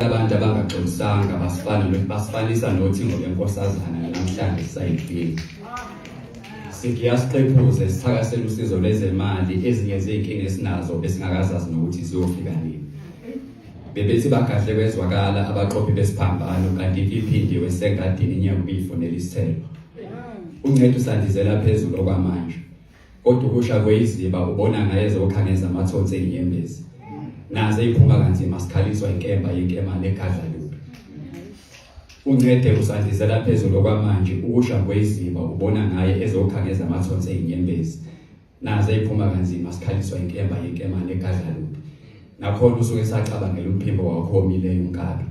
Abantu abangaxolisanga basifanisa nothingo lwenkosazana namhlanje sayidlile. Siyasixephuze sithakasela usizo lwezemali ezinye zey'nkinga esinazo besingakazazi nokuthi ziyofika nini. Bebethi bagahle kwezwakala abaqophi besiphambano kanti iphindiwe sengadini inyama uyifunela isithelo. Uncedo usandizela phezulu okwamanje. Kodwa ukusha kweyiziba ubona ngayeze okhangeza amathonsi ezinyembezi. Naze iphuma kanzima sikhaliswa inkemba negadla lubi. Uncede usandizela phezulu kwamanje ukusha kweyiziba ubona ngaye ezokhangeza amathonsi ezinyembezi. Naze iphuma kanzima sikhaliswa inkemba negadla lubi. Nakhona usuke sacabangela umphimbo wakho omileyo unkabi.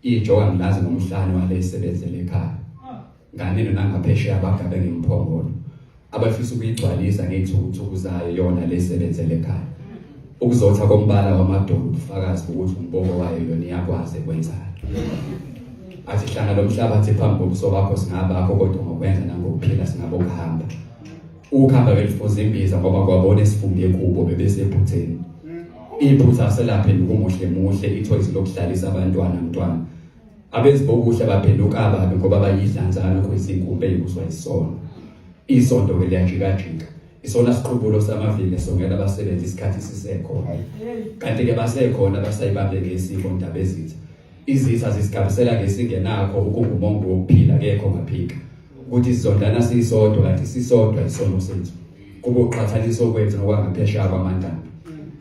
Ijoka ngilazi ngomhlane wale isebenzele ekhaya. Nganeno nangaphesheya abagabe ngimphongolo. Abafisa ukuyigcwalisa ngey'thukuthuku zayo yona le isebenzele ekhaya. Ukuzotha kombala wamadolo ubufakazi ukuthi umboko wayo yona iyakwazi ukwenzana. Asihlanga lo mhlabathi phambi kobuso bakho singabakho kodwa ngokwenza nangokuphila singabokuhamba. Ukuhamba belifuza imbiza ngoba kwabona esifunde kubo bebesephutheni. Iphutha aselaphe ukumuhle ithoyizi lokudlalisa abantwana mntwana. Abezibokuhle baphenduka ababi ngoba bayidlanzana kwezinkumbe eyibuzwa isono. Isonto ke liyajikajika. Isona siqubulo samavili esongela abasebenzi isikhathi sisekhona. Kanti ke basekhona basayibambe ngesifo ndaba ezitha. Izitha zisigabisela ngesingenakho ukungumongo wokuphila kekho ngaphika. Ukuthi sizondana sisodwa kanti sisodwa isono sethu. Kube uqhathanisa kwethu nokwangaphesheya kwamandaba.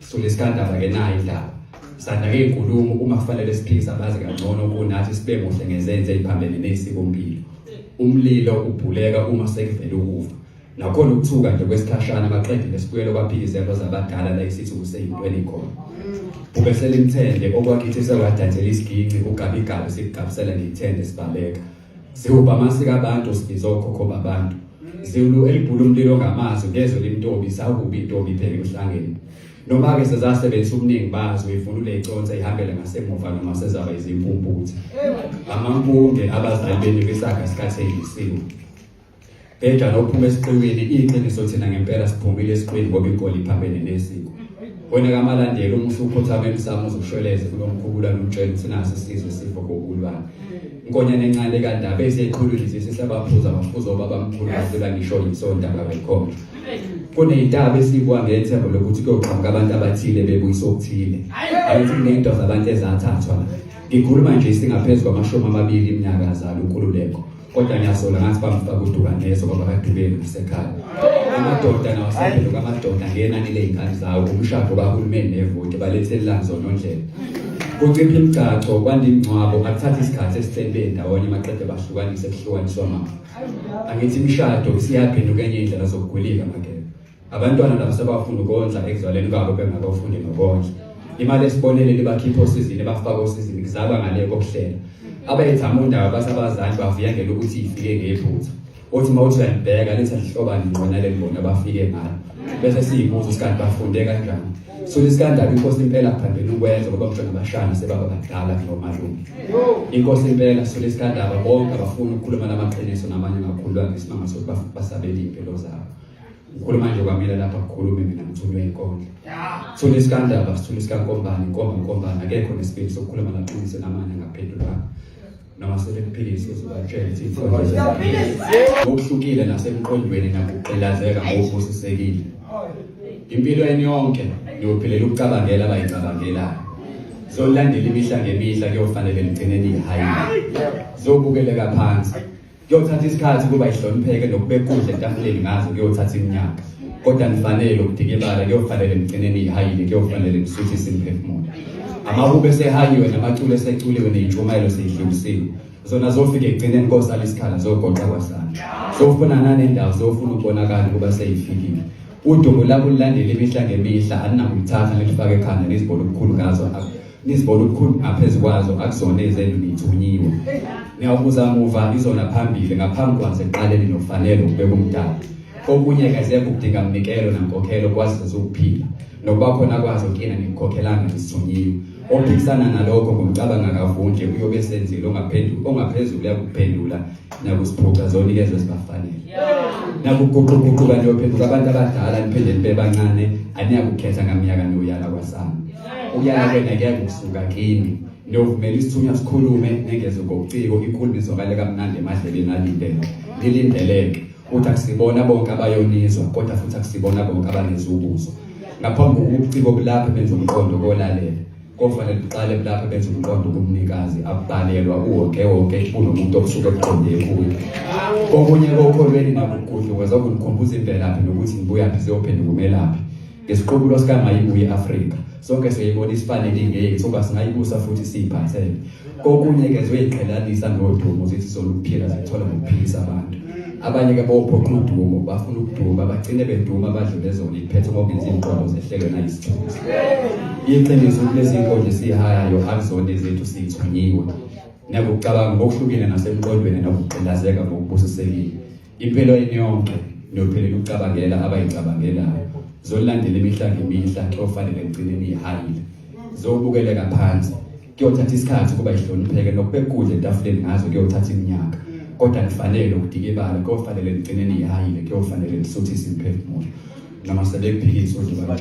Sulesikandaba ke nayo indaba. Sanda ke inkulumo uma kufanele siphikise abazi kangcono kunathi sibe muhle ngezenze eziphambene nesikompilo. Umlilo ubhuleka uma sekuvela ukufa. Nakhona ukuthuka nje kwesikhashana amaqedile esibuyelo kwaphikizelo zabadala la isithi kuseyintweni khona. Ubesele imthende okwakithi sekwadantshela isiginci kugabigabi sikugabisela ngithende sibaleka. Sihuba amasiko abantu sibiza okhokho babantu. Zulu elibhula umlilo ngamazwi ngezwe lemntombi sakubi intombi phela emhlangeni. Noma ke sezasebenzisa ubuningi bazo ifuna iconsa ihambele ngasemuva noma sezaba izimpumputhe. Amampunge abazali benu besakha isikhathi eyisiwe. Bheja nophuma esiqiwini iqiniso thina ngempela siphumile esiqwini ngoba inkolo iphambene nesiko. Wena kamalandela umuhlupho emsamo uzoshweleze kulomkhubula nomtshela ukuthi naso isizwe sifo kokulwana. Inkonyane encane kandaba eseyiqhulule sisabaphuza abaphuzo babamkhulu basela ngisho isonto abayikhona. Kuney'ndaba esibwa ngethemba lokuthi kuyoqhamuka abantu abathile bebuyisa okuthile. Ayithi kuney'nto zabantu ezathathwa la. Ngikhuluma nje singaphezu kwama-20 iminyaka azala uNkululeko. Kodwa ngiyasola ngathi bamfaka uDukaneso ngoba kadubeni ngasekhaya. Amadoda nawasaphenduka amadoda ngenani ley'ngane zawo umshado kahulumeni nevoti balethela zona ondlela. Kucipha imigcaco kwanda imingcwabo akuthatha isikhathi esithembe ndawonye amaqede bahlukanise kuhlukaniswa mama. Angithi imishado isiyaphenduka enye indlela zokugwilika makela. Abantwana labo sebafuna ukondla ekuzalweni kwabo bengakafundi nokondla. Imali esibonele libakhipha osizini bafaka osizini kuzaba ngale kokuhlela. Abayethamunda basabazali baviyangela ukuthi ifike ngephutha. Othi mawuthi uyabheka letha lihlobani ngona lelibona bafike ngalo. Bese siyibuza usikhathi bafunde kanjani. So isikandaba inkosi impela kuphambene ukwenza ngoba mhlawumbe abashana sebaba badala nomalume. Inkosi impela so isikandaba bonke abafuna ukukhuluma namaqiniso namanye ngakhuluma ngesimanga sokuthi basabela impilo zabo. Ukhuluma nje kwamile lapha kukhulume mina ngithunywe inkondlo. So isikandaba sithula isikankombani inkombani akekho nesibili sokukhuluma namaqiniso namanye ngaphendulana. Noma sebekuphilisa uzobatshela ukuthi okuhlukile nasemqondweni nakuqilazeka ngokubusisekile. Impilo yeni yonke niyophilela ukucabangela abayicabangelayo. Zolandela imihla ngemihla kuyofanele ligcine niyihayi. Zobukeleka phansi. Kuyothatha isikhathi kuba ihlonipheke nokubekudla etafuleni ngazo kuyothatha iminyaka. Kodwa nifanele ukudikibala kuyofanele ligcine niyihayile kuyofanele nisuthise imphefumulo. Amahube sehayiwe namaculo eseculiwe ney'ntshumayelo seyidlulisiwe. Zona zofika ekugcineni kosala isikhala zogoqa kwasana. Zofuna nanendawo zofuna ukubonakala kuba seyifikile. Udumo labo lulandela imihla ngemihla aninakuyithatha nilifake ekhanda nizibona ubukhulu ngazo. Nizibona ubukhulu ngaphezu kwazo akuzona ezenu niyithunyiwe. Niyawubuza muva izona phambili ngaphambi kwazo eqaleni nokufanele ukubeka umdala. Okunye kaze kudinga umnikelo nankokhelo kwazi zokuphila. Nokuba khona kwazo kina ngikhokhelanga nisithunyiwe. Ophikisana nalokho ngomcabanga kavundle uyobe senzile ongaphezulu yakuphendula nakusiphuca zonikezwe sibafanele. nakuguquguquka niyophenduka abantu abadala niphinde nibe bancane aniyakukhetha ngaminyaka noyala kwasami uyala kwena kuyakusuka kini niyovumela isithunywa sikhulume nengeze ngobuciko ikhulumo izwakale kamnandi emadlebeni alindele lilindeleke uthi akusibona bonke abayonizwa kodwa futhi akusibona bonke abanezubuzo ngaphambi kokubuciko kulapho benza umqondo kolalela kofanele uqale lapho benza umqondo kumnikazi abhalelwa wonke kunomuntu osuke eqonde kuye okunye kokholweni nakugudlu kwezokunikhumbuza imvelaphi nokuthi nibuya phi siyophenduka umelaphi ngesiqubulo sikamayibuye eAfrika sonke siyibona isifanele ngeke soba singayibusa futhi siyiphathele kokunye ke zoyiqhelanisa nodumo zithi soluphila zithola ukuphilisa abantu abanye ke bophoqa udumo bafuna ukuduma bagcine beduma badlule zona iphethe ngobenza inqondo zehlelwe nayisithunzi iqiniso kulezi inkonzo sihayayo akuzona izethu siyithunyiwe nakucabanga ngokuhlukile nasemqondweni nokuqindazeka ngokubusisekile impilo yini yonke nophelela ukucabangela abayicabangelayo zolandela imihla ngemihla kufanele egcineni ihayile zobukeleka phansi kuyothatha isikhathi kuba ihlonipheke nokubekudla etafuleni ngazo kuyothatha iminyaka kodwa nifanele ukudikibala kufanele ligcineni ihayile kufanele lisuthise imphefumulo noma sebekuphikisa uzuba